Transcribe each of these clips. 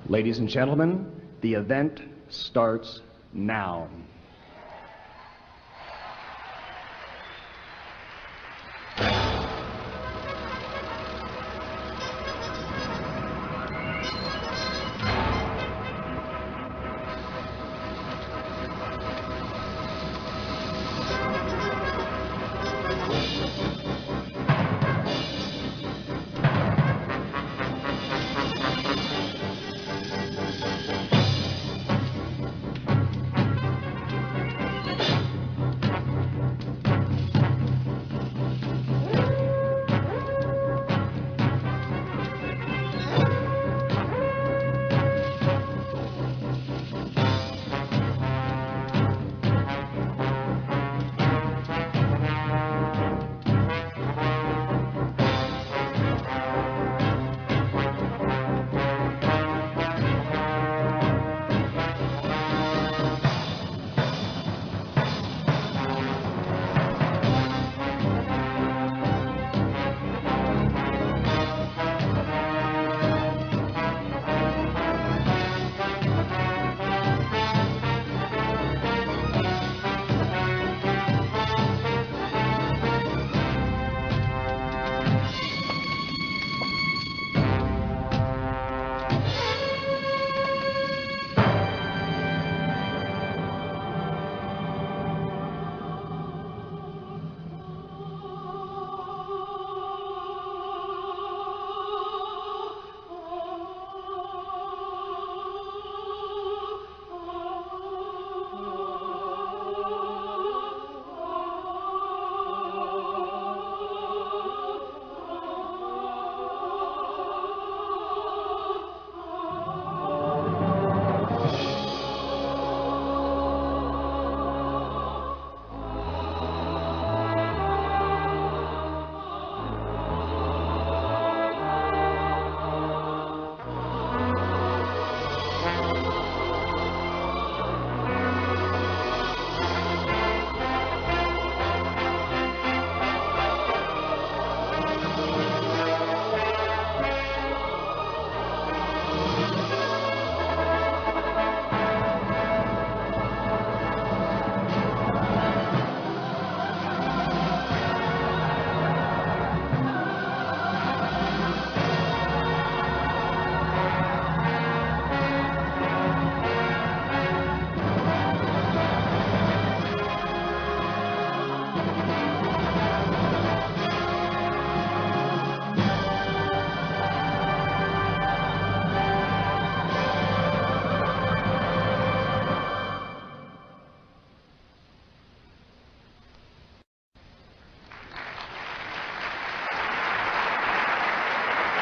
Ladies and gentlemen, the event starts now.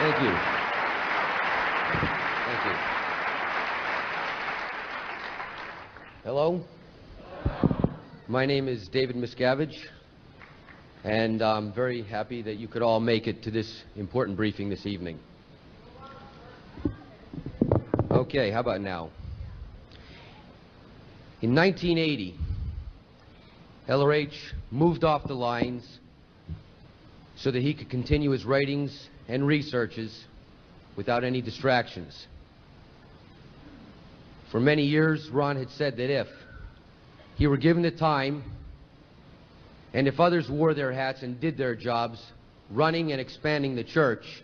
Thank you. Thank you. Hello. My name is David Miscavige, and I'm very happy that you could all make it to this important briefing this evening. Okay, how about now? In 1980, LRH moved off the lines so that he could continue his writings and researches without any distractions. For many years, Ron had said that if he were given the time, and if others wore their hats and did their jobs, running and expanding the church,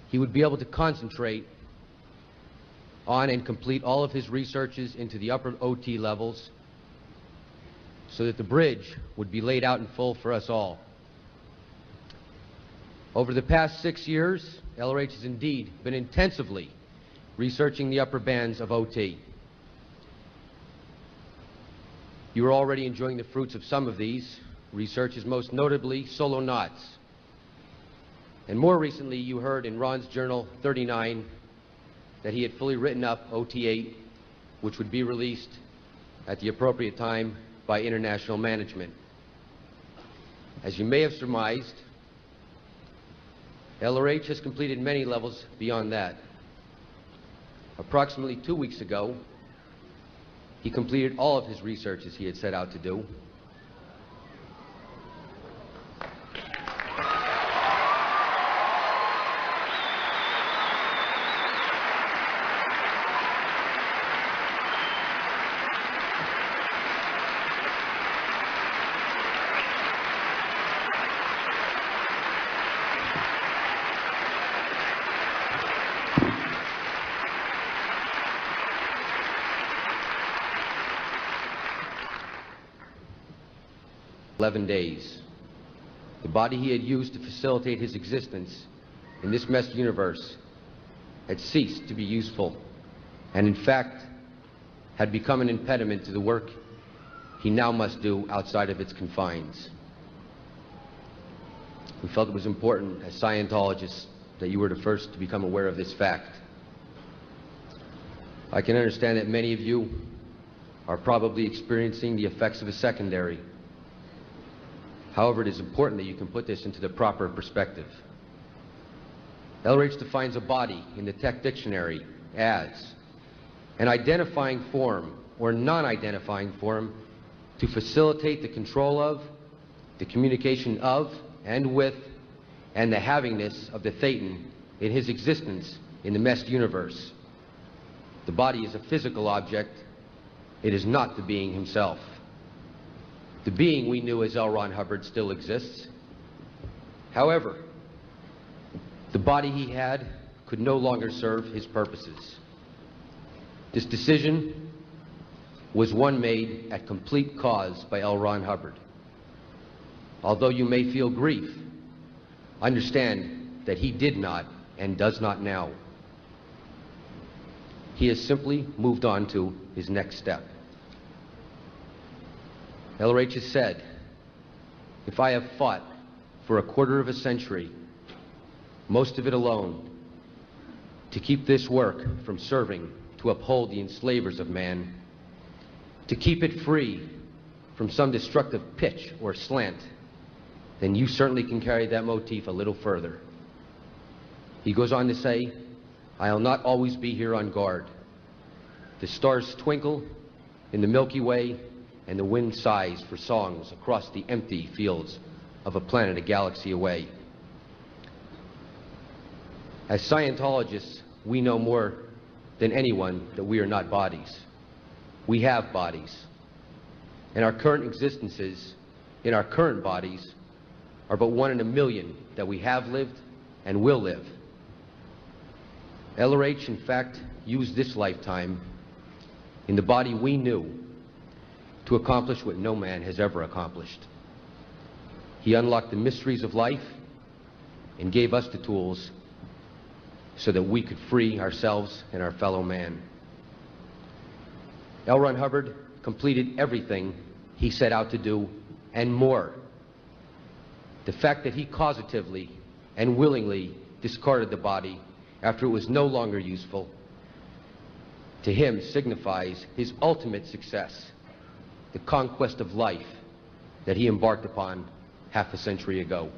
he would be able to concentrate on and complete all of his researches into the upper OT levels so that the bridge would be laid out in full for us all. Over the past 6 years, LRH has indeed been intensively researching the upper bands of OT. You are already enjoying the fruits of some of these researches, most notably solo knots. And more recently, you heard in Ron's Journal 39 that he had fully written up OT8, which would be released at the appropriate time by international management. As you may have surmised, LRH has completed many levels beyond that. Approximately 2 weeks ago, he completed all of his researches he had set out to do. 11 days. The body he had used to facilitate his existence in this messed universe had ceased to be useful, and in fact had become an impediment to the work he now must do outside of its confines. We felt it was important as Scientologists that you were the first to become aware of this fact. I can understand that many of you are probably experiencing the effects of a secondary. However, it is important that you can put this into the proper perspective. LRH defines a body in the Tech Dictionary as an identifying form or non-identifying form to facilitate the control of, the communication of, and with, and the havingness of the Thetan in his existence in the messed universe. The body is a physical object. It is not the being himself. The being we knew as L. Ron Hubbard still exists. However, the body he had could no longer serve his purposes. This decision was one made at complete cause by L. Ron Hubbard. Although you may feel grief, understand that he did not and does not now. He has simply moved on to his next step. LRH has said, if I have fought for a quarter of a century, most of it alone, to keep this work from serving to uphold the enslavers of man, to keep it free from some destructive pitch or slant, then you certainly can carry that motif a little further. He goes on to say, I'll not always be here on guard. The stars twinkle in the Milky Way, and the wind sighs for songs across the empty fields of a planet a galaxy away. As Scientologists, we know more than anyone that we are not bodies. We have bodies. And our current existences in our current bodies are but 1 in a million that we have lived and will live. LRH, in fact, used this lifetime in the body we knew to accomplish what no man has ever accomplished. He unlocked the mysteries of life and gave us the tools so that we could free ourselves and our fellow man. L. Ron Hubbard completed everything he set out to do and more. The fact that he causatively and willingly discarded the body after it was no longer useful, to him signifies his ultimate success, the conquest of life that he embarked upon half a century ago.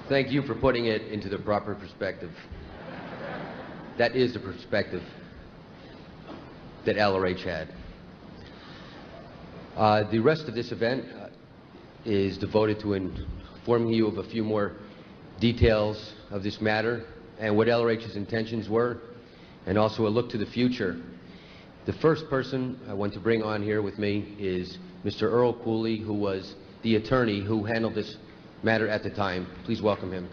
Thank you for putting it into the proper perspective. That is the perspective that LRH had. The rest of this event is devoted to informing you of a few more details of this matter and what LRH's intentions were, and also a look to the future. The first person I want to bring on here with me is Mr. Earle Cooley, who was the attorney who handled this matter at the time. Please welcome him.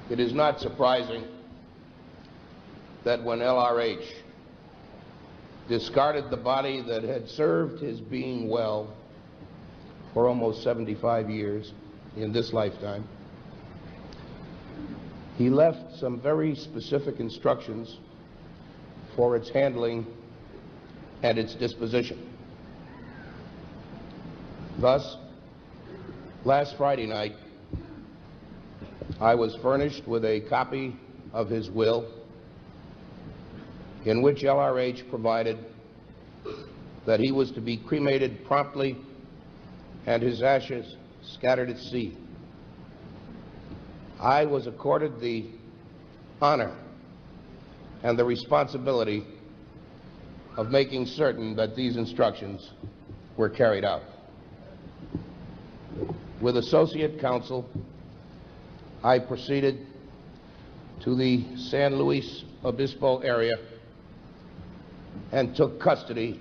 It is not surprising that when LRH discarded the body that had served his being well for almost 75 years in this lifetime, he left some very specific instructions for its handling and its disposition. Thus, last Friday night, I was furnished with a copy of his will in which LRH provided that he was to be cremated promptly and his ashes scattered at sea. I was accorded the honor and the responsibility of making certain that these instructions were carried out. With associate counsel, I proceeded to the San Luis Obispo area and took custody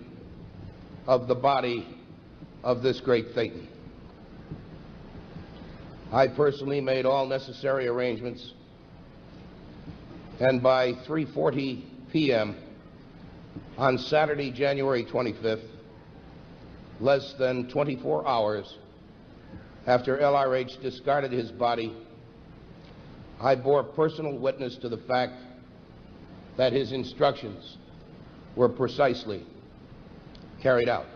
of the body of this great Thetan. I personally made all necessary arrangements, and by 3:40 p.m. on Saturday, January 25th, less than 24 hours after LRH discarded his body, I bore personal witness to the fact that his instructions were precisely carried out.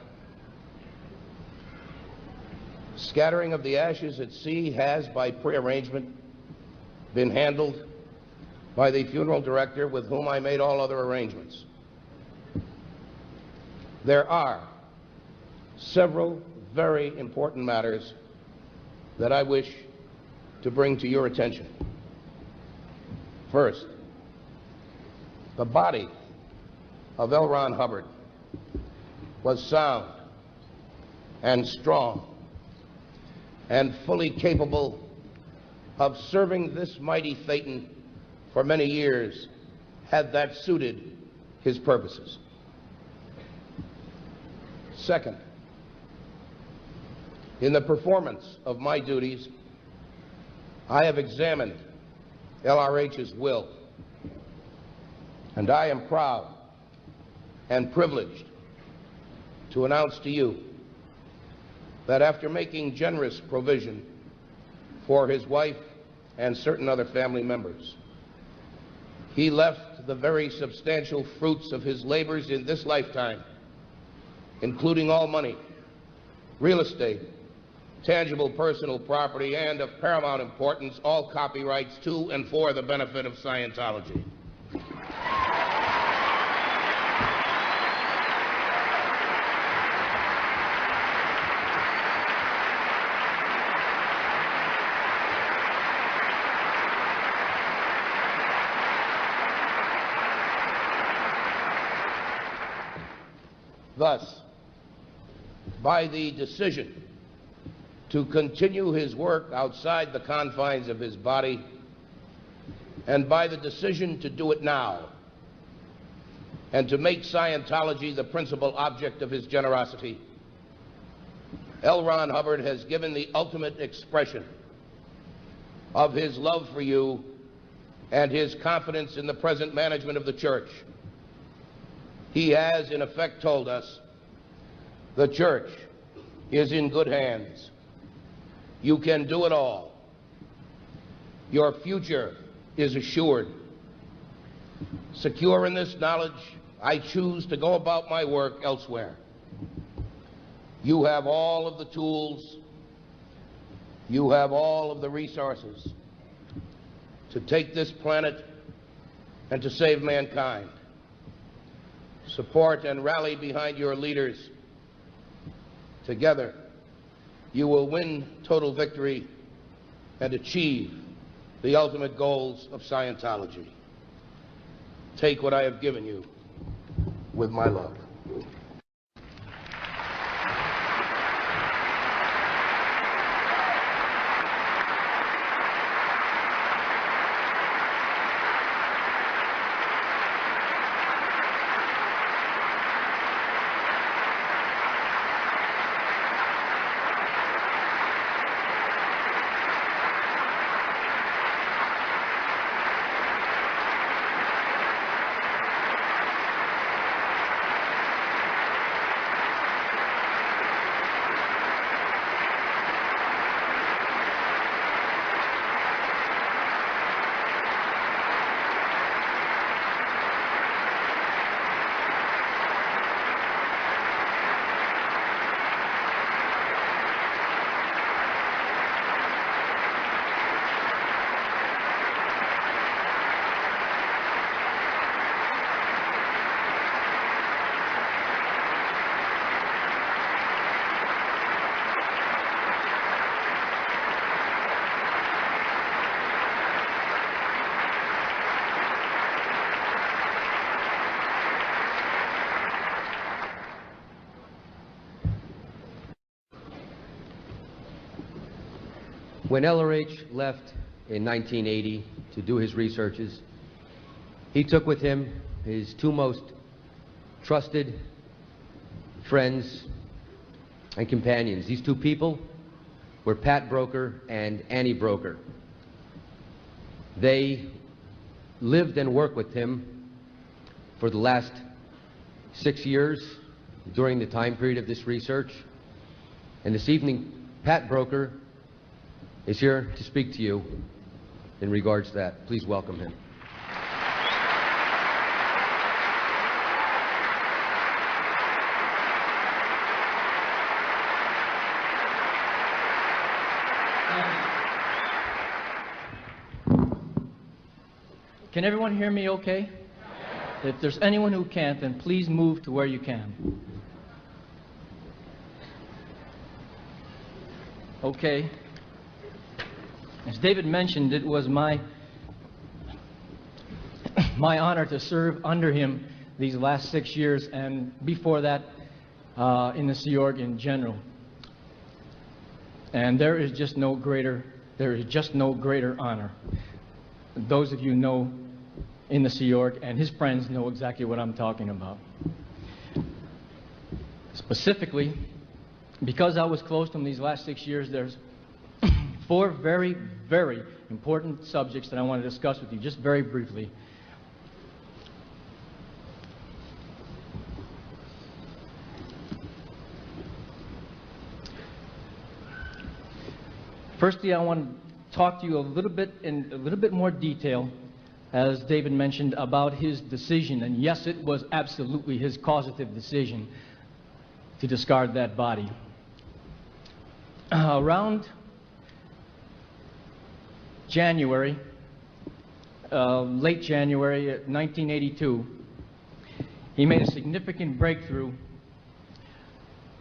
Scattering of the ashes at sea has, by prearrangement, been handled by the funeral director with whom I made all other arrangements. There are several very important matters that I wish to bring to your attention. First, the body of L. Ron Hubbard was sound and strong and fully capable of serving this mighty Thetan for many years, had that suited his purposes. Second, in the performance of my duties, I have examined LRH's will, and I am proud and privileged to announce to you that after making generous provision for his wife and certain other family members, he left the very substantial fruits of his labors in this lifetime, including all money, real estate, tangible personal property, and of paramount importance, all copyrights to and for the benefit of Scientology. Thus, by the decision to continue his work outside the confines of his body, and by the decision to do it now, and to make Scientology the principal object of his generosity, L. Ron Hubbard has given the ultimate expression of his love for you and his confidence in the present management of the church. He has, in effect, told us, the church is in good hands. You can do it all. Your future is assured. Secure in this knowledge, I choose to go about my work elsewhere. You have all of the tools, you have all of the resources to take this planet and to save mankind. Support and rally behind your leaders. Together, you will win total victory and achieve the ultimate goals of Scientology. Take what I have given you with my love. When LRH left in 1980 to do his researches, he took with him his two most trusted friends and companions. These two people were Pat Broeker and Annie Broeker. They lived and worked with him for the last 6 years during the time period of this research. And this evening, Pat Broeker is here to speak to you in regards to that. Please welcome him. Can everyone hear me okay? If there's anyone who can't, then please move to where you can. Okay. As David mentioned, it was my honor to serve under him these last 6 years, and before that in the Sea Org in general. And there is just no greater honor. Those of you know in the Sea Org and his friends know exactly what I'm talking about. Specifically, because I was close to him these last 6 years, there's 4 very, very important subjects that I want to discuss with you, just very briefly. Firstly, I want to talk to you in a little bit more detail, as David mentioned, about his decision. And yes, it was absolutely his causative decision to discard that body. Around January, late January 1982, he made a significant breakthrough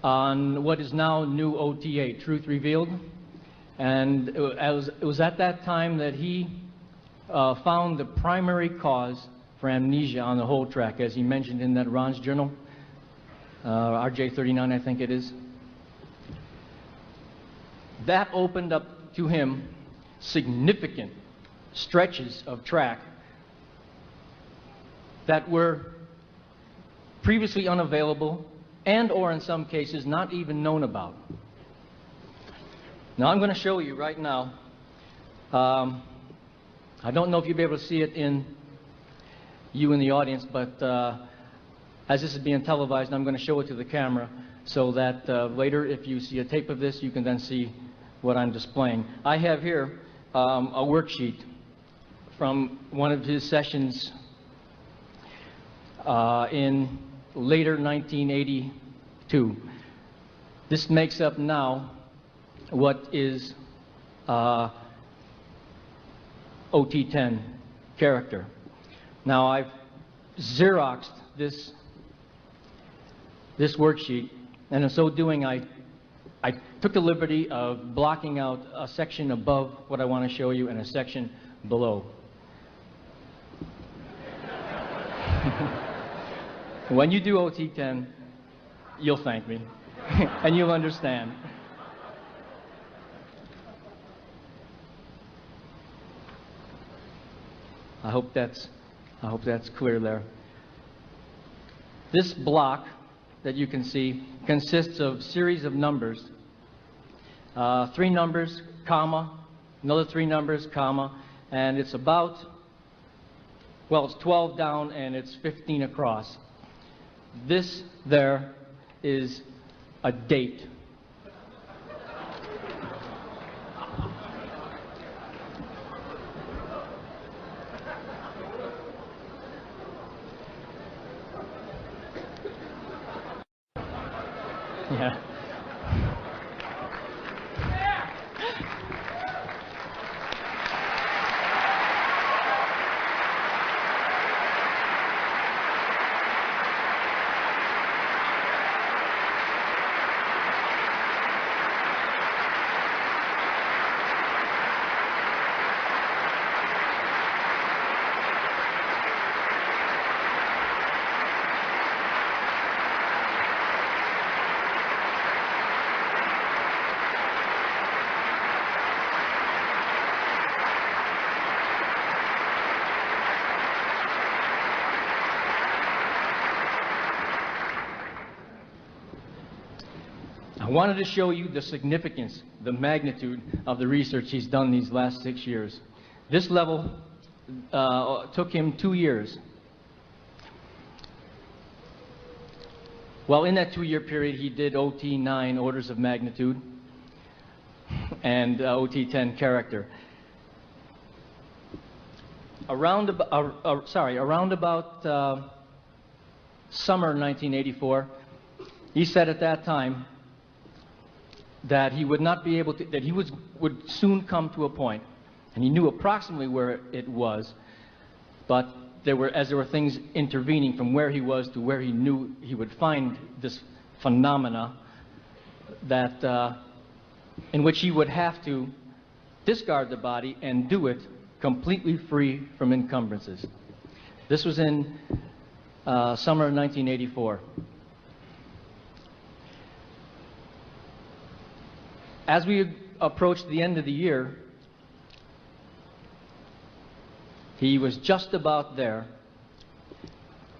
on what is now new OTA, Truth Revealed. And it was at that time that he found the primary cause for amnesia on the whole track, as he mentioned in that Ron's journal, RJ39, I think it is. That opened up to him significant stretches of track that were previously unavailable and or in some cases not even known about. Now I'm going to show you right now. I don't know if you'll be able to see it in the audience, but as this is being televised, I'm going to show it to the camera so that later, if you see a tape of this, you can then see what I'm displaying. I have here a worksheet from one of his sessions in later 1982. This makes up now what is OT10 character. Now I've Xeroxed this worksheet, and in so doing I took the liberty of blocking out a section above what I want to show you and a section below. When you do OT10, you'll thank me and you'll understand. I hope that's clear there. This block that you can see consists of a series of numbers. 3 numbers, comma, another 3 numbers, comma, and it's about, well, it's 12 down and it's 15 across. This there is a date. Yeah. I wanted to show you the significance, the magnitude of the research he's done these last 6 years. This level took him 2 years. Well, in that 2-year period, he did OT9, orders of magnitude, and OT10, character. around about summer 1984, he said at that time that he would not be able to, that he would soon come to a point, and he knew approximately where it was, but there were things intervening from where he was to where he knew he would find this phenomena that in which he would have to discard the body and do it completely free from encumbrances. This was in summer of 1984. As we approached the end of the year, he was just about there,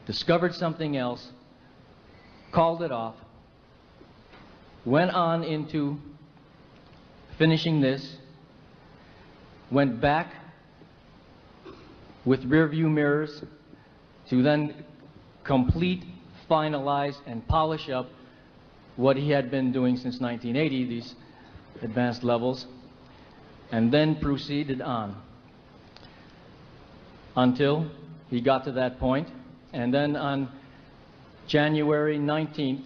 discovered something else, called it off, went on into finishing this, went back with rear view mirrors to then complete, finalize, and polish up what he had been doing since 1980, these advanced levels, and then proceeded on until he got to that point. And then on January 19th,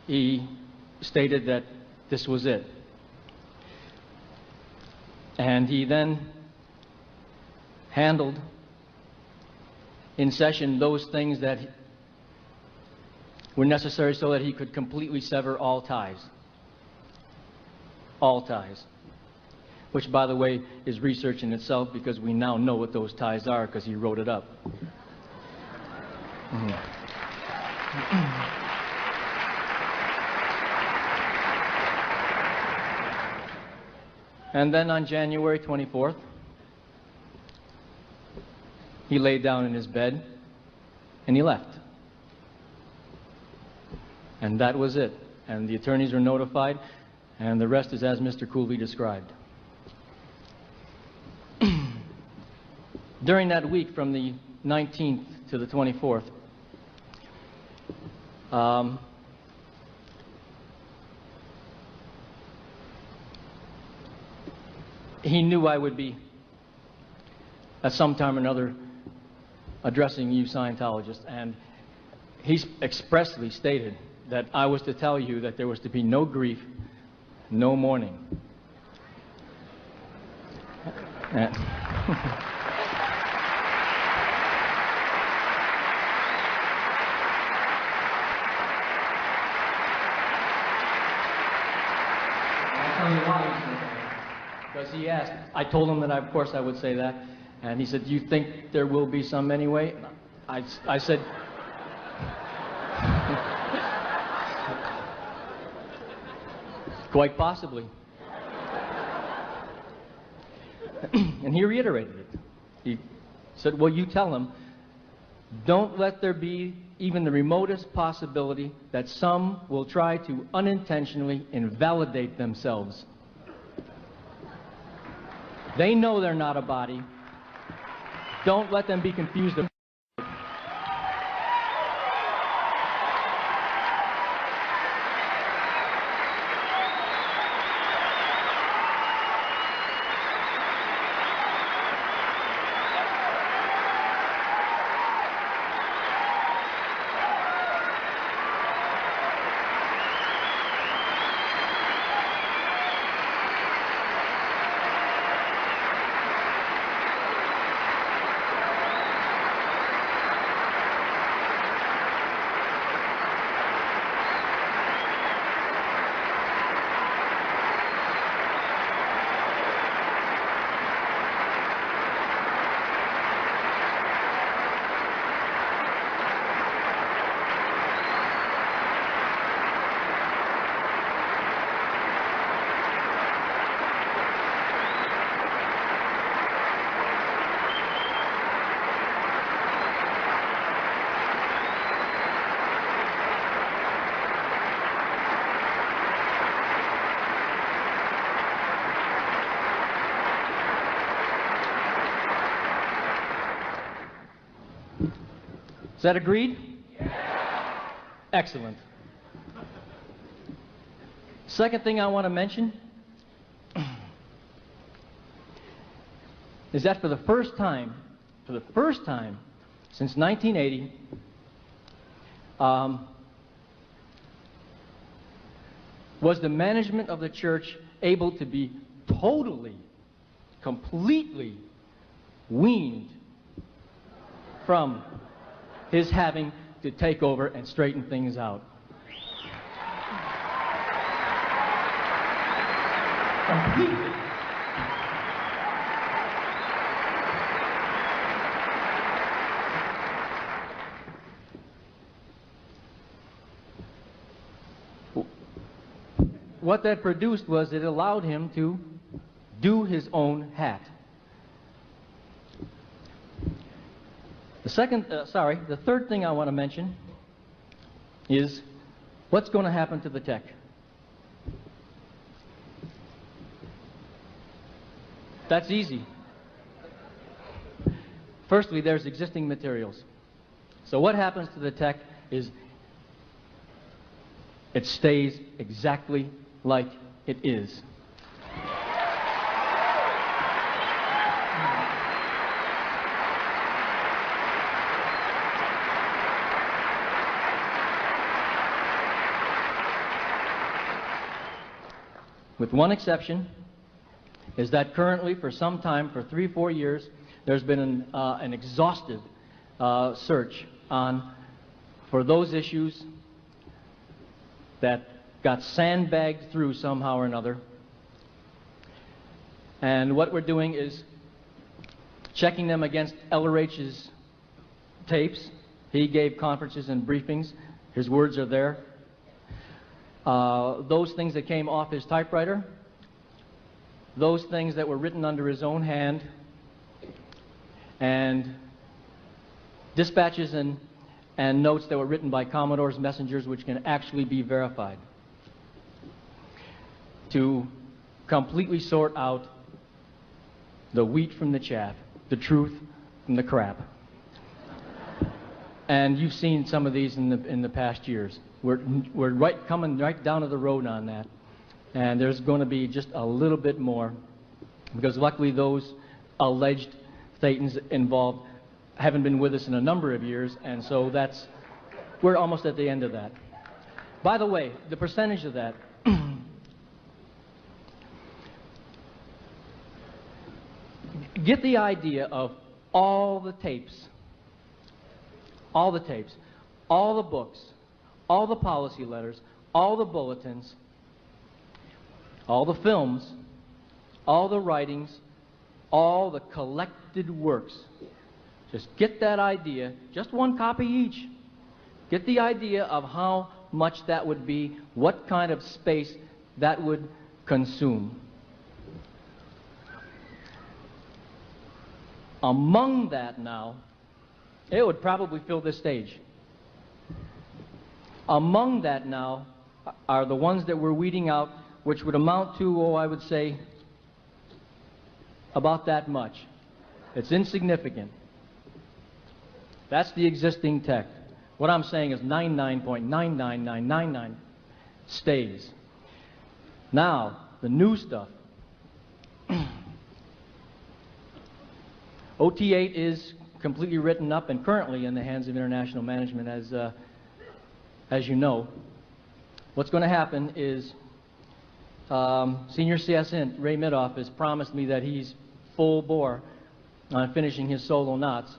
he stated that this was it. And he then handled in session those things that were necessary so that he could completely sever all ties. All ties. Which, by the way, is research in itself, because we now know what those ties are because he wrote it up. And then on January 24th, he laid down in his bed and he left. And that was it. And the attorneys were notified, and the rest is as Mr. Cooley described. During that week from the 19th to the 24th, he knew I would be, at some time or another, addressing you Scientologists, and he expressly stated that I was to tell you that there was to be no grief, no mourning. Because he asked, I told him that of course I would say that, and he said, do you think there will be some anyway? I said, quite possibly. And he reiterated it. He said, well, you tell him, don't let there be even the remotest possibility that some will try to unintentionally invalidate themselves. They know they're not a body. Don't let them be confused. Is that agreed? Yeah. Excellent. Second thing I want to mention is that for the first time for the first time since 1980, was the management of the church able to be totally, completely weaned from his having to take over and straighten things out. Completely. What that produced was it allowed him to do his own hat. The third thing I want to mention is what's going to happen to the tech. That's easy. Firstly, there's existing materials. So what happens to the tech is it stays exactly like it is. With one exception, is that currently, for some time, for 3-4 years, there's been an exhaustive search for those issues that got sandbagged through somehow or another. And what we're doing is checking them against LRH's tapes. He gave conferences and briefings. His words are there. Those things that came off his typewriter, those things that were written under his own hand, and dispatches and notes that were written by Commodore's messengers, which can actually be verified, to completely sort out the wheat from the chaff, the truth from the crap. And you've seen some of these in the past years. We're coming right down to the road on that, and there's going to be just a little bit more, because luckily those alleged Thetans involved haven't been with us in a number of years, and so we're almost at the end of that. By the way, the percentage of that, get the idea of all the tapes, all the books, all the policy letters, all the bulletins, all the films, all the writings, all the collected works. Just get that idea, just one copy each. Get the idea of how much that would be, what kind of space that would consume. Among that now, it would probably fill this stage. Among that now are the ones that we're weeding out, which would amount to, I would say, about that much. It's insignificant. That's the existing tech. What I'm saying is 99.99999 stays. Now, the new stuff. OT8 is completely written up and currently in the hands of international management, as you know. What's going to happen is Senior CS-Int Ray Midoff has promised me that he's full bore on finishing his solo knots,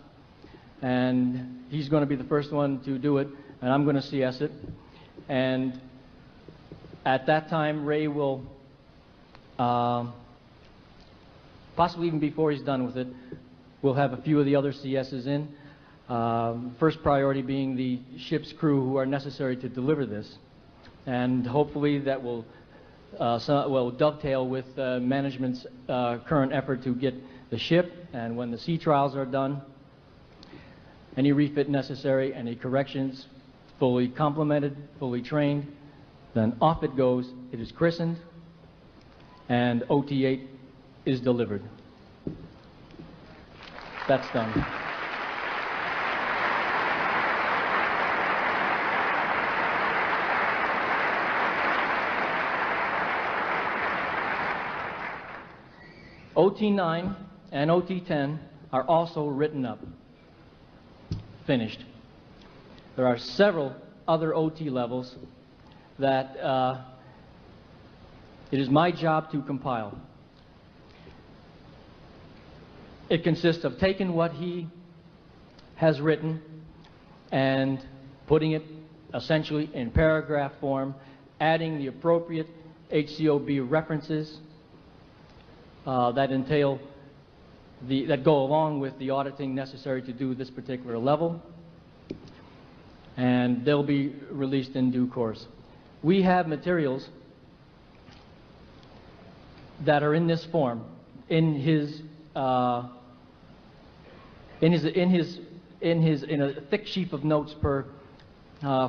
and he's going to be the first one to do it, and I'm going to CS it. And at that time, Ray will, possibly even before he's done with it, we'll have a few of the other CSs in. First priority being the ship's crew who are necessary to deliver this, and hopefully that will dovetail with management's current effort to get the ship, and when the sea trials are done, any refit necessary, any corrections fully complemented, fully trained, then off it goes. It is christened, and OT8 is delivered. That's done. OT9 and OT10 are also written up, finished. There are several other OT levels that it is my job to compile. It consists of taking what he has written and putting it essentially in paragraph form, adding the appropriate HCOB references that entail that go along with the auditing necessary to do this particular level, and they'll be released in due course. We have materials that are in this form in a thick sheaf of notes per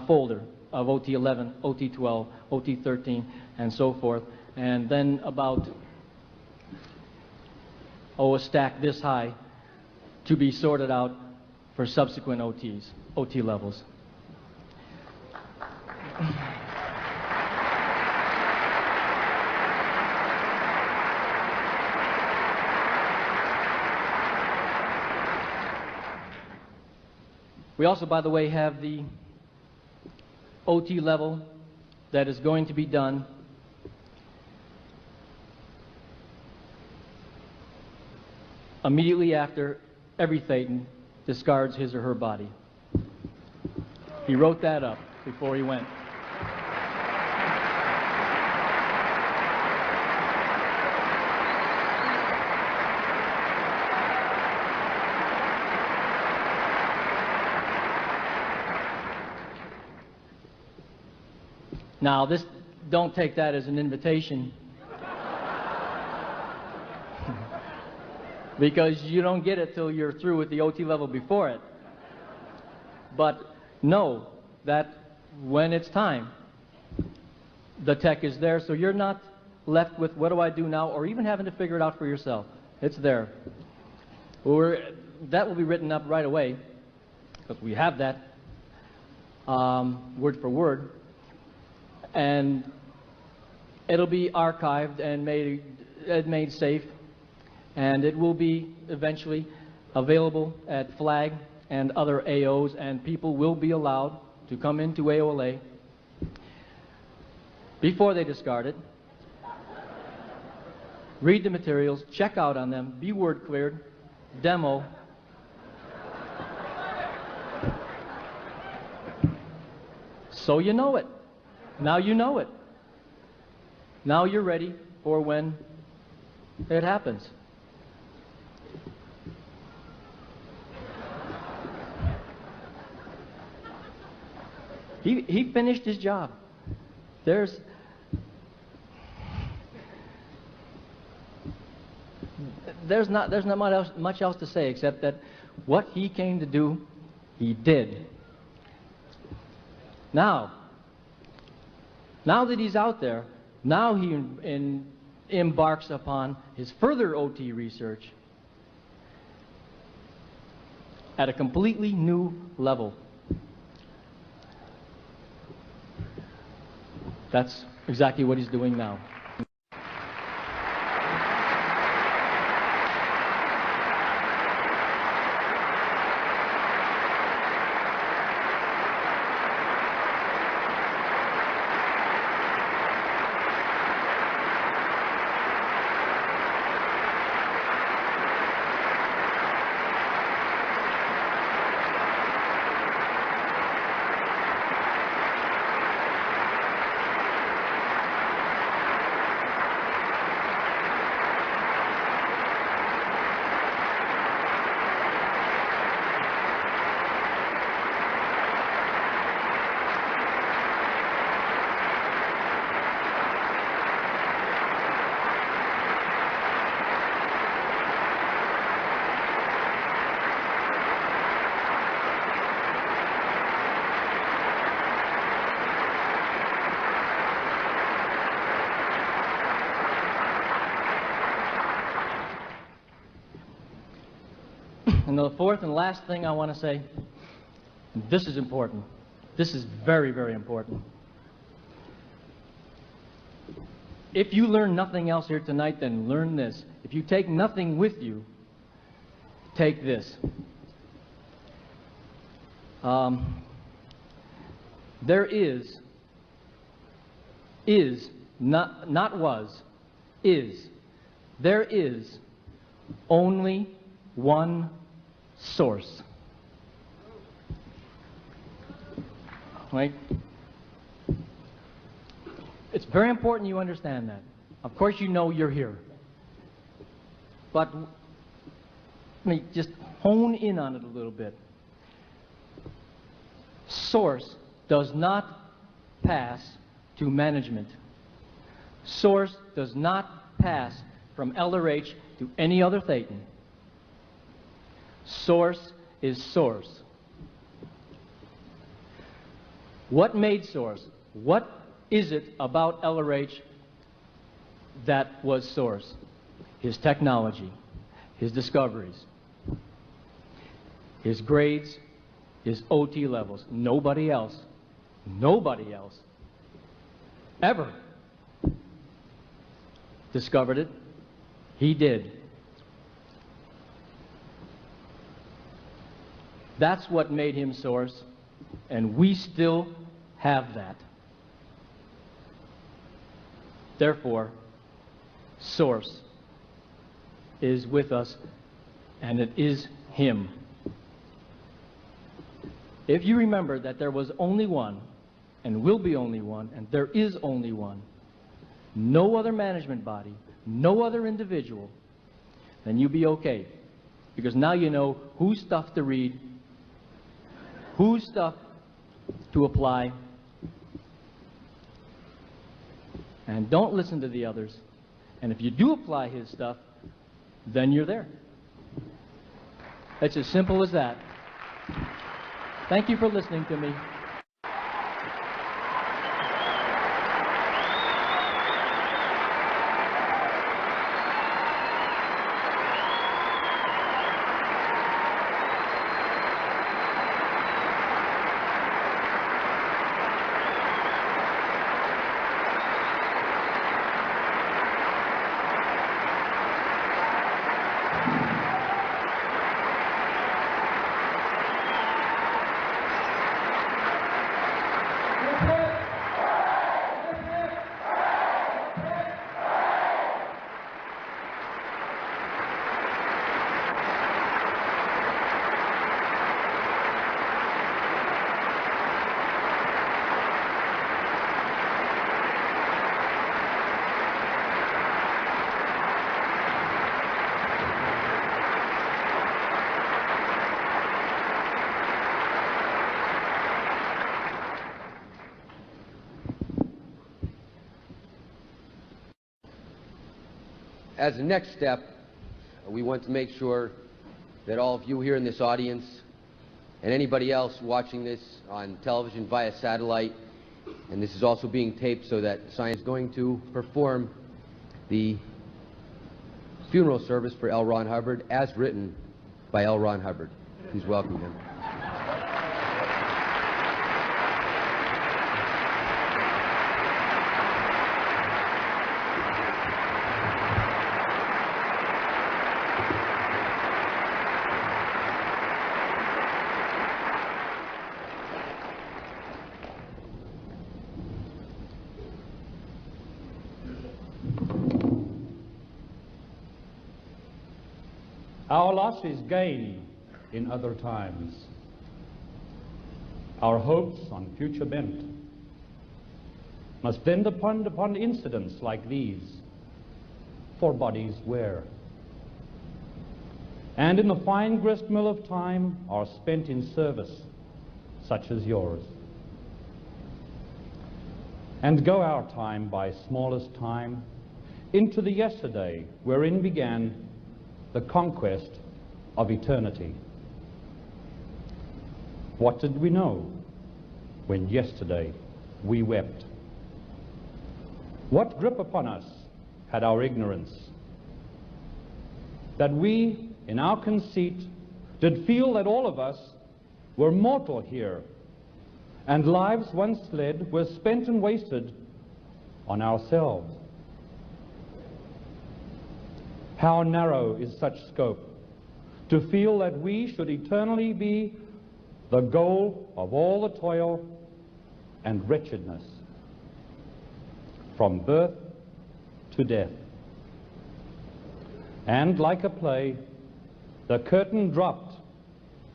folder of OT 11, OT 12, OT 13, and so forth, and then about a stack this high to be sorted out for subsequent OT levels. We also, by the way, have the OT level that is going to be done immediately after every Thetan discards his or her body. He wrote that up before he went. Now, don't take that as an invitation, because you don't get it till you're through with the OT level before it. But know that when it's time, the tech is there, so you're not left with what do I do now, or even having to figure it out for yourself. It's there. That will be written up right away, because we have that word for word. And it'll be archived and made safe, and it will be eventually available at FLAG and other AOs, and people will be allowed to come into AOLA before they discard it, read the materials, check out on them, be word cleared, demo, so you know it. Now you know it. Now you're ready for when it happens. He finished his job. There's not much else to say except that what he came to do, he did. Now that he's out there, now he embarks upon his further OT research at a completely new level. That's exactly what he's doing now. And the fourth and last thing I want to say, this is important. This is very, very important. If you learn nothing else here tonight, then learn this. If you take nothing with you, take this. There is, not was, is. There is only one source. Right? It's very important you understand that. Of course you know you're here. But let me just hone in on it a little bit. Source does not pass to management. Source does not pass from Elder H to any other Thetan. Source is source. What made source? What is it about Elder H that was source? His technology, his discoveries, his grades, his OT levels. Nobody else ever discovered it. He did. That's what made him source, and we still have that. Therefore, source is with us, and it is him. If you remember that there was only one, and will be only one, and there is only one, no other management body, no other individual, then you'll be okay. Because now you know whose stuff to read, whose stuff to apply, and don't listen to the others. And if you do apply his stuff, then you're there. It's as simple as that. Thank you for listening to me. As a next step, we want to make sure that all of you here in this audience and anybody else watching this on television via satellite, and this is also being taped so that Science is going to perform the funeral service for L. Ron Hubbard as written by L. Ron Hubbard. Please welcome him. Our loss is gain in other times. Our hopes on future bent must then depend upon incidents like these, for bodies wear. And in the fine grist mill of time are spent in service such as yours. And go our time by smallest time into the yesterday wherein began the conquest of eternity. What did we know when yesterday we wept? What grip upon us had our ignorance, that we, in our conceit, did feel that all of us were mortal here, and lives once led were spent and wasted on ourselves? How narrow is such scope to feel that we should eternally be the goal of all the toil and wretchedness, from birth to death. And like a play, the curtain dropped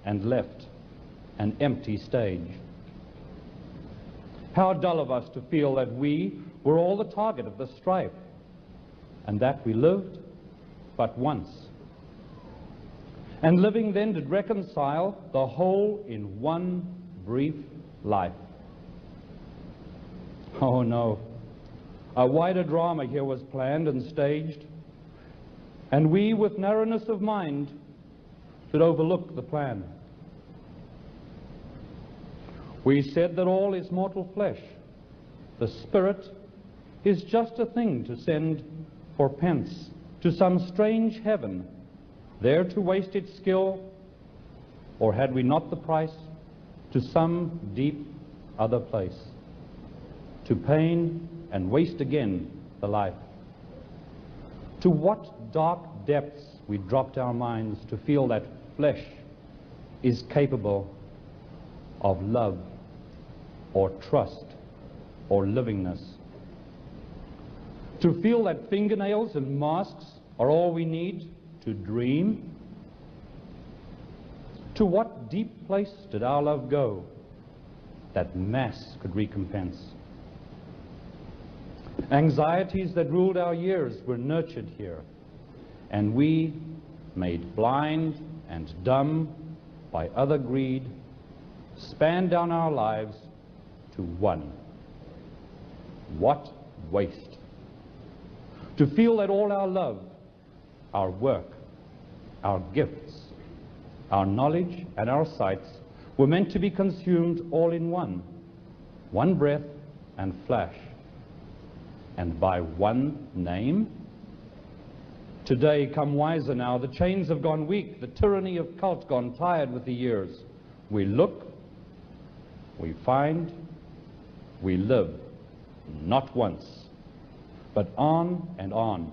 and left an empty stage. How dull of us to feel that we were all the target of the strife, and that we lived but once, and living then did reconcile the whole in one brief life. Oh no, a wider drama here was planned and staged, and we with narrowness of mind should overlook the plan. We said that all is mortal flesh. The spirit is just a thing to send for pence to some strange heaven, there to waste its skill, or had we not the price, to some deep other place, to pain and waste again the life. To what dark depths we dropped our minds to feel that flesh is capable of love or trust or livingness. To feel that fingernails and masks are all we need to dream. To what deep place did our love go that mass could recompense? Anxieties that ruled our years were nurtured here, and we, made blind and dumb by other greed, span down our lives to one. What waste! To feel that all our love, our work, our gifts, our knowledge and our sights were meant to be consumed all in one breath and flash, and by one name. Today, come wiser now, the chains have gone weak, the tyranny of cult gone tired with the years. We look, we find, we live, not once, but on and on,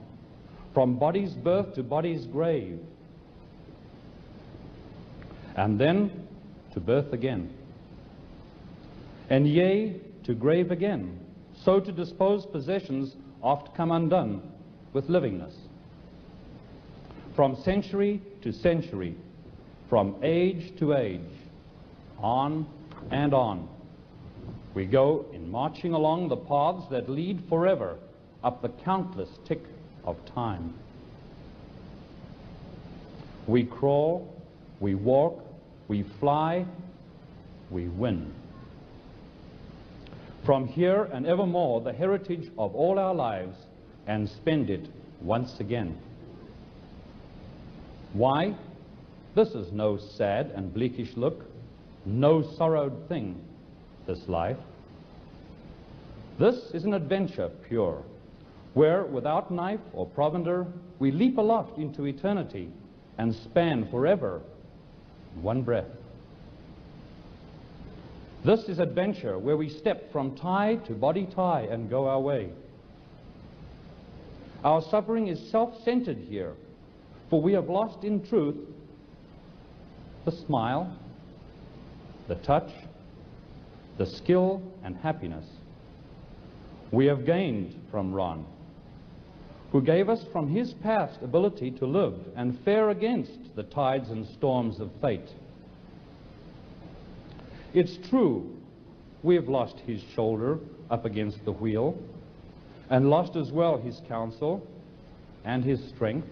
from body's birth to body's grave, and then to birth again, and yea, to grave again, so to dispose possessions oft come undone with livingness. From century to century, from age to age, on and on, we go in marching along the paths that lead forever up the countless tick of time. We crawl, we walk, we fly, we win. From here and evermore the heritage of all our lives, and spend it once again. Why? This is no sad and bleakish look, no sorrowed thing, this life. This is an adventure pure, where without knife or provender we leap aloft into eternity and span forever in one breath. This is adventure where we step from tie to body tie and go our way. Our suffering is self-centered here, for we have lost in truth the smile, the touch, the skill and happiness we have gained from Ron, who gave us from his past ability to live and fare against the tides and storms of fate. It's true, we have lost his shoulder up against the wheel, and lost as well his counsel and his strength,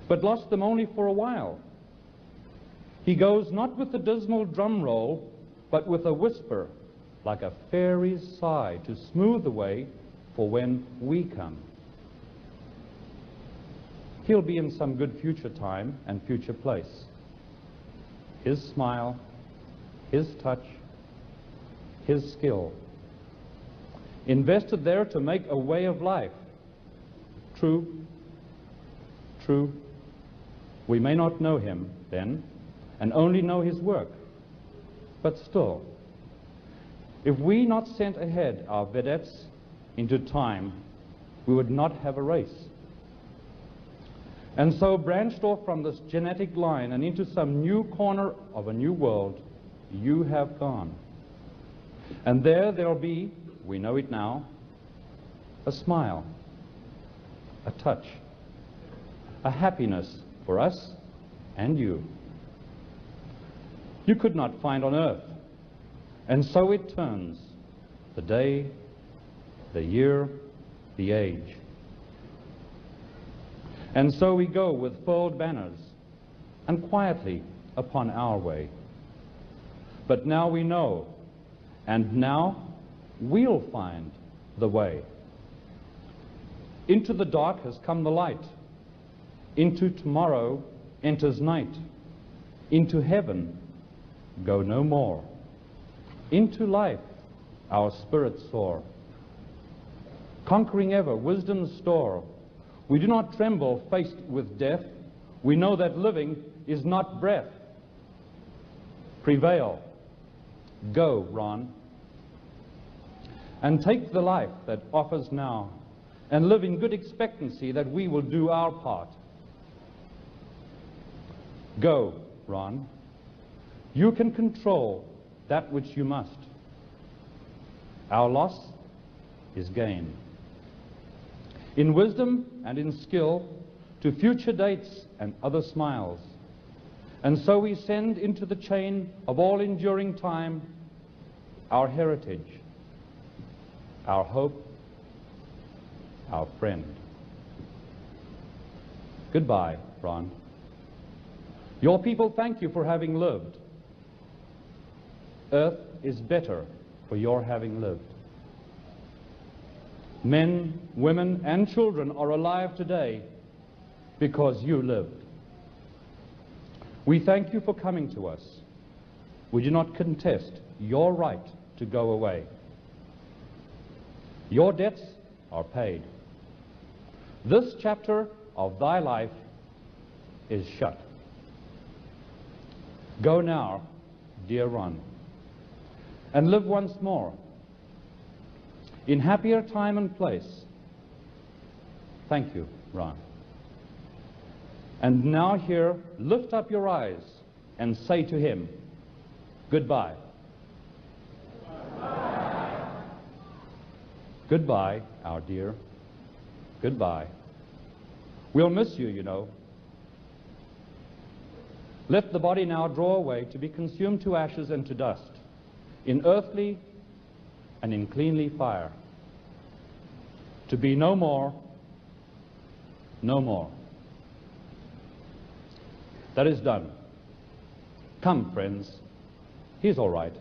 but lost them only for a while. He goes not with the dismal drum roll, but with a whisper, like a fairy's sigh, to smooth the way for when we come. He'll be in some good future time and future place. His smile, his touch, his skill, invested there to make a way of life. True, true, we may not know him then, and only know his work, but still, if we not sent ahead our vedettes into time, we would not have a race. And so branched off from this genetic line and into some new corner of a new world, you have gone. And there'll be, we know it now, a smile, a touch, a happiness for us and you. You could not find on earth. And so it turns, the day, the year, the age. And so we go with furled banners and quietly upon our way. But now we know, and now we'll find the way. Into the dark has come the light. Into tomorrow enters night. Into heaven go no more. Into life our spirits soar. Conquering ever wisdom's store, we do not tremble faced with death. We know that living is not breath. Prevail. Go, Ron. And take the life that offers now, and live in good expectancy that we will do our part. Go, Ron. You can control that which you must. Our loss is gain. In wisdom and in skill, to future dates and other smiles. And so we send into the chain of all enduring time our heritage, our hope, our friend. Goodbye, Ron. Your people thank you for having lived. Earth is better for your having lived. Men, women, and children are alive today because you lived. We thank you for coming to us. We do not contest your right to go away. Your debts are paid. This chapter of thy life is shut. Go now, dear Ron, and live once more in happier time and place. Thank you, Ron. And now here, lift up your eyes and say to him, goodbye. Goodbye. Goodbye, our dear. Goodbye. We'll miss you, you know. Let the body now draw away to be consumed to ashes and to dust, in earthly and in cleanly fire, to be no more, no more. That is done. Come, friends. He's all right.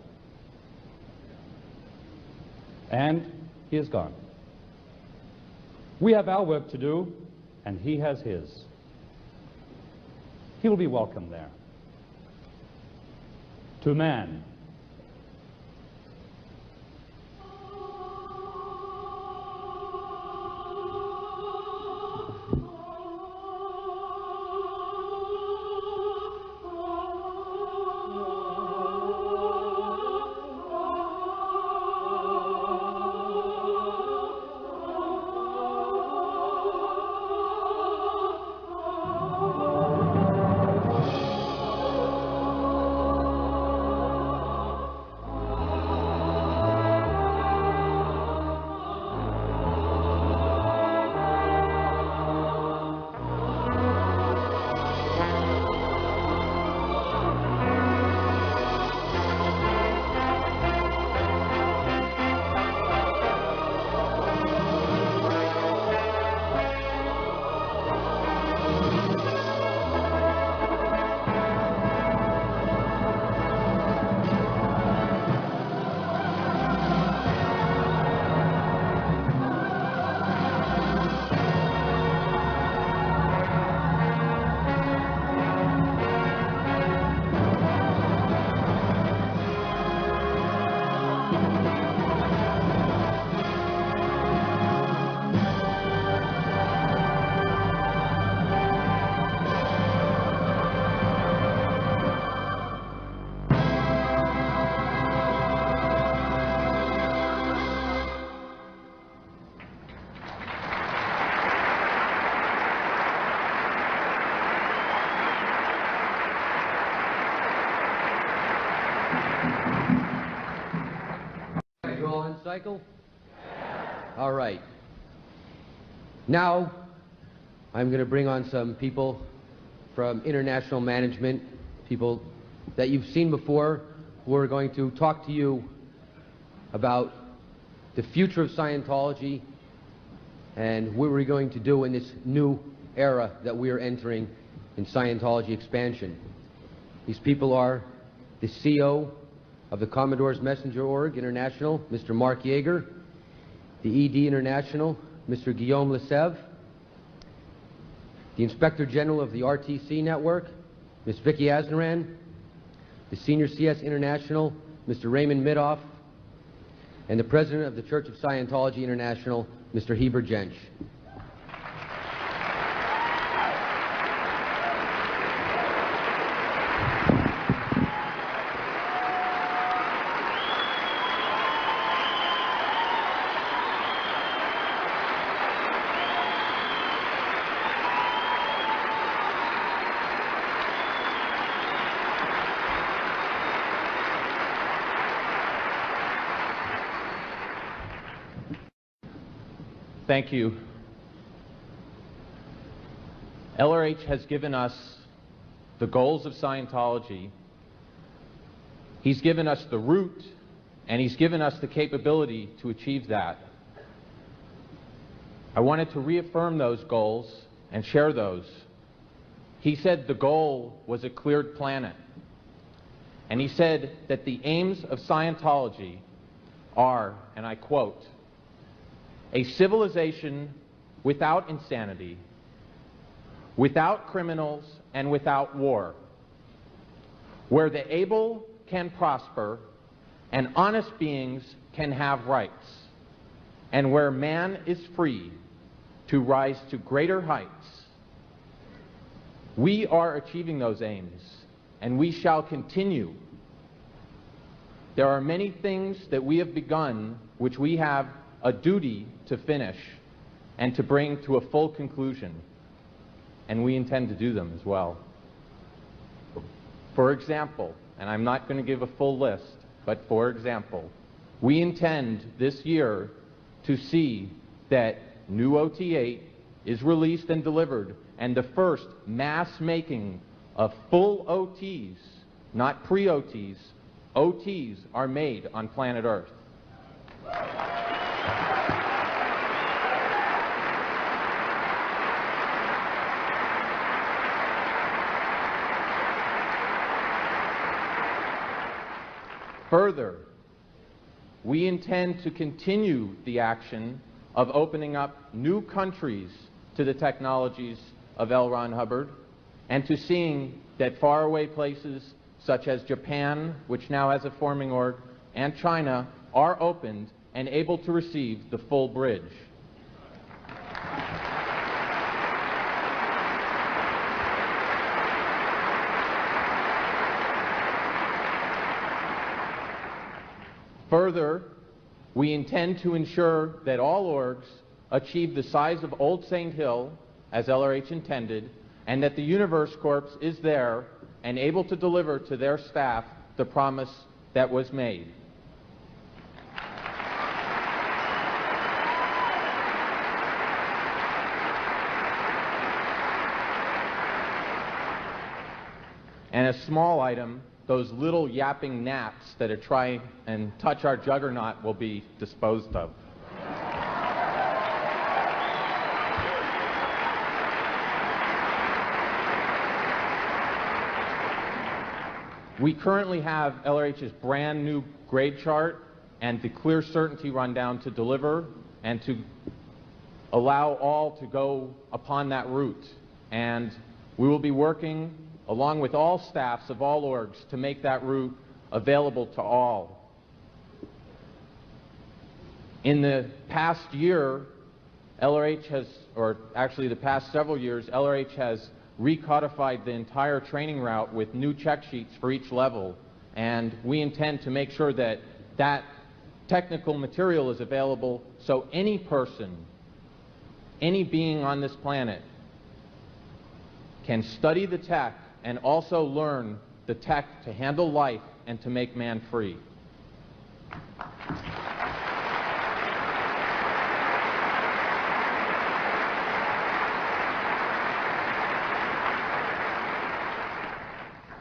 And he is gone. We have our work to do, and he has his. He will be welcome there. To man, motorcycle? All right. Now, I'm going to bring on some people from international management, people that you've seen before, who are going to talk to you about the future of Scientology and what we're going to do in this new era that we are entering in Scientology expansion. These people are the CEO of the Commodore's Messenger Org International, Mr. Marc Yager, the ED International, Mr. Guillaume Lesève, the Inspector General of the RTC Network, Ms. Vicky Asnaran, the Senior CS International, Mr. Raymond Midoff, and the President of the Church of Scientology International, Mr. Heber Jentzsch. Thank you. LRH has given us the goals of Scientology. He's given us the route, and he's given us the capability to achieve that. I wanted to reaffirm those goals and share those. He said the goal was a cleared planet. And he said that the aims of Scientology are, and I quote, a civilization without insanity, without criminals, and without war, where the able can prosper and honest beings can have rights, and where man is free to rise to greater heights. We are achieving those aims, and we shall continue. There are many things that we have begun which we have a duty to finish and to bring to a full conclusion, and we intend to do them as well. For example, and I'm not going to give a full list, but for example, we intend this year to see that new OT-8 is released and delivered, and the first mass making of full OTs, not pre-OTs, OTs are made on planet Earth. Further, we intend to continue the action of opening up new countries to the technologies of L. Ron Hubbard, and to seeing that faraway places such as Japan, which now has a forming org, and China are opened and able to receive the full bridge. Further, we intend to ensure that all orgs achieve the size of Old St. Hill, as LRH intended, and that the Universe Corps is there and able to deliver to their staff the promise that was made. And a small item, those little yapping gnats that are trying and touch our juggernaut will be disposed of. We currently have LRH's brand new grade chart and the clear certainty rundown to deliver and to allow all to go upon that route. And we will be working along with all staffs of all orgs to make that route available to all. In the past year, LRH has, or actually the past several years, LRH has recodified the entire training route with new check sheets for each level, and we intend to make sure that that technical material is available so any person, any being on this planet can study the tech and also learn the tech to handle life and to make man free.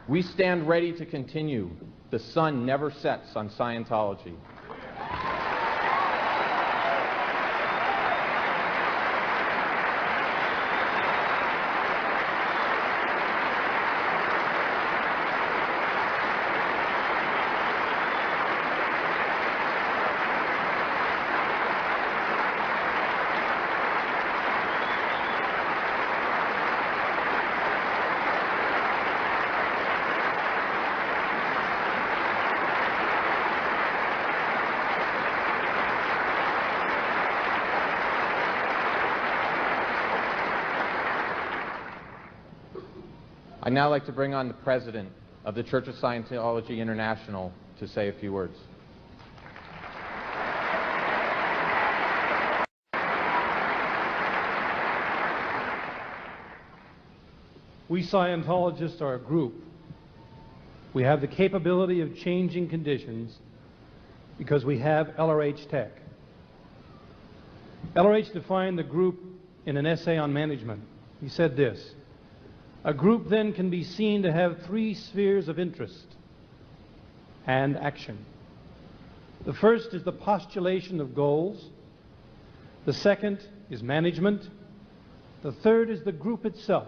We stand ready to continue. The sun never sets on Scientology. I'd now like to bring on the president of the Church of Scientology International to say a few words. We Scientologists are a group. We have the capability of changing conditions because we have LRH Tech. LRH defined the group in an essay on management. He said this: a group then can be seen to have three spheres of interest and action. The first is the postulation of goals. The second is management. The third is the group itself,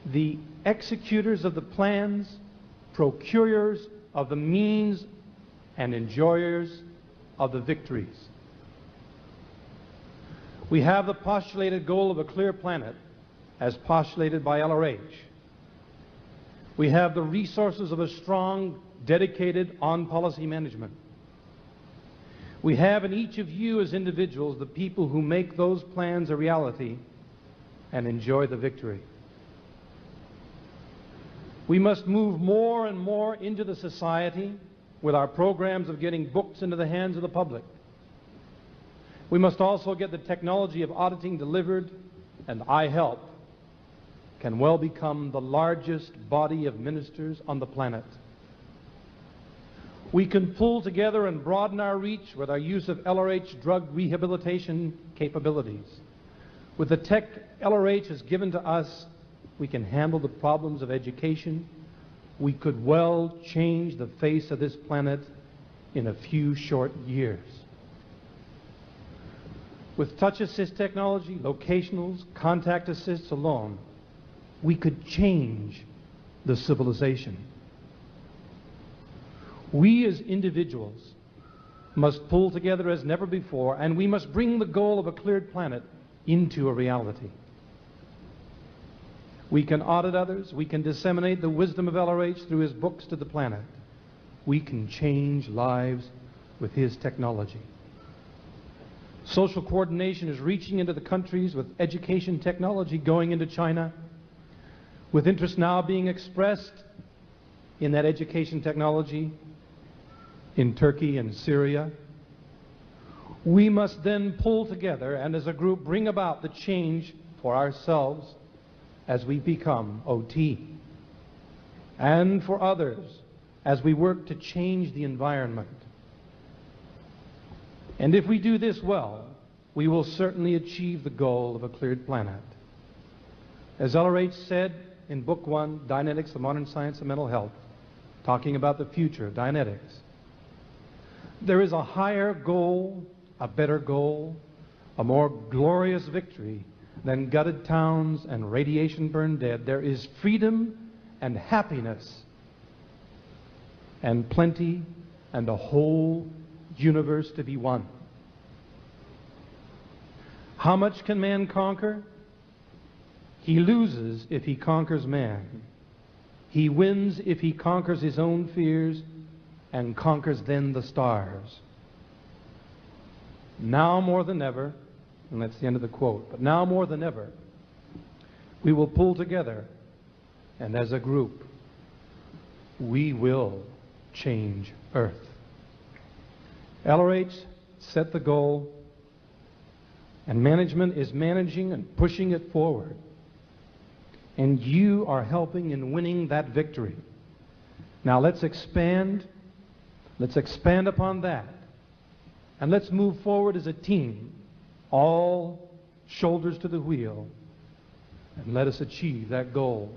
the executors of the plans, procurers of the means, and enjoyers of the victories. We have the postulated goal of a clear planet, as postulated by LRH. We have the resources of a strong, dedicated, on-policy management. We have in each of you as individuals the people who make those plans a reality and enjoy the victory. We must move more and more into the society with our programs of getting books into the hands of the public. We must also get the technology of auditing delivered, and I help can well become the largest body of ministers on the planet. We can pull together and broaden our reach with our use of LRH drug rehabilitation capabilities. With the tech LRH has given to us, we can handle the problems of education. We could well change the face of this planet in a few short years. With touch assist technology, locationals, contact assists alone, we could change the civilization. We as individuals must pull together as never before, and we must bring the goal of a cleared planet into a reality. We can audit others. We can disseminate the wisdom of LRH through his books to the planet. We can change lives with his technology. Social coordination is reaching into the countries with education technology going into China, with interest now being expressed in that education technology in Turkey and Syria. We must then pull together and as a group bring about the change for ourselves as we become OT, and for others as we work to change the environment. And if we do this well, we will certainly achieve the goal of a cleared planet. As LRH said in Book 1, Dianetics, the Modern Science of Mental Health, talking about the future of Dianetics, there is a higher goal, a better goal, a more glorious victory than gutted towns and radiation burned dead. There is freedom and happiness and plenty and a whole universe to be won. How much can man conquer? He loses if he conquers man. He wins if he conquers his own fears and conquers then the stars. Now more than ever, and that's the end of the quote, but now more than ever, we will pull together, and as a group, we will change Earth. LRH set the goal, and management is managing and pushing it forward. And you are helping in winning that victory. Now let's expand upon that. And let's move forward as a team, all shoulders to the wheel, and let us achieve that goal.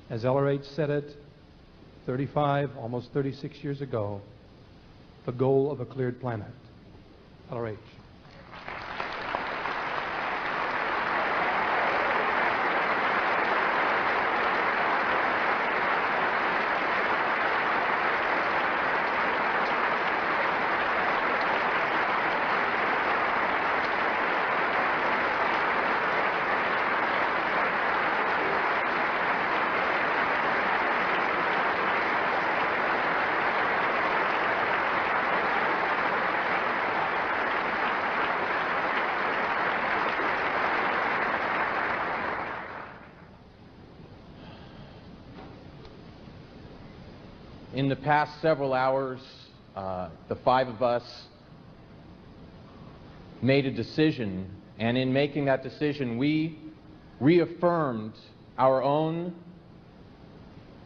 as LRH said it 35, almost 36 years ago, the goal of a cleared planet. LRH. In the past several hours, the five of us made a decision, and in making that decision, we reaffirmed our own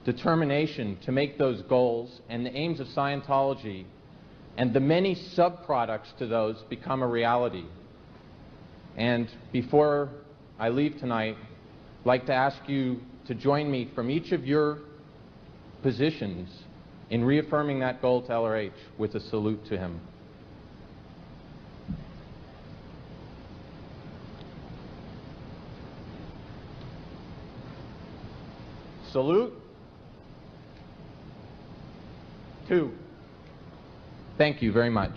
determination to make those goals and the aims of Scientology and the many subproducts to those become a reality. And before I leave tonight, I'd like to ask you to join me from each of your positions in reaffirming that goal to LRH with a salute to him. Salute. 2. Thank you very much.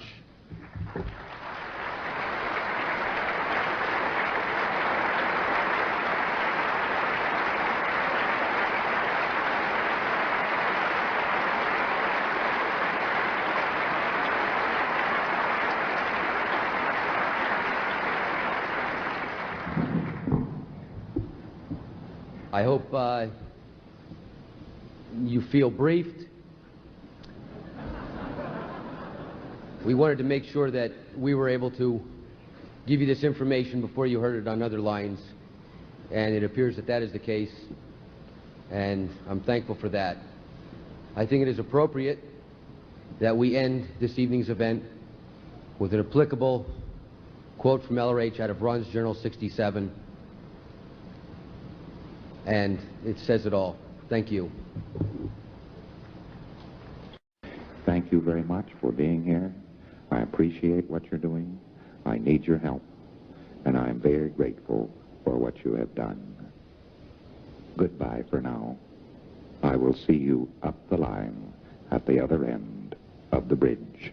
I hope you feel briefed. We wanted to make sure that we were able to give you this information before you heard it on other lines, and it appears that that is the case, and I'm thankful for that. I think it is appropriate that we end this evening's event with an applicable quote from LRH out of Run's Journal 67, and it says it all. Thank you. Thank you very much for being here. I appreciate what you're doing. I need your help, and I'm very grateful for what you have done. Goodbye for now. I will see you up the line at the other end of the bridge.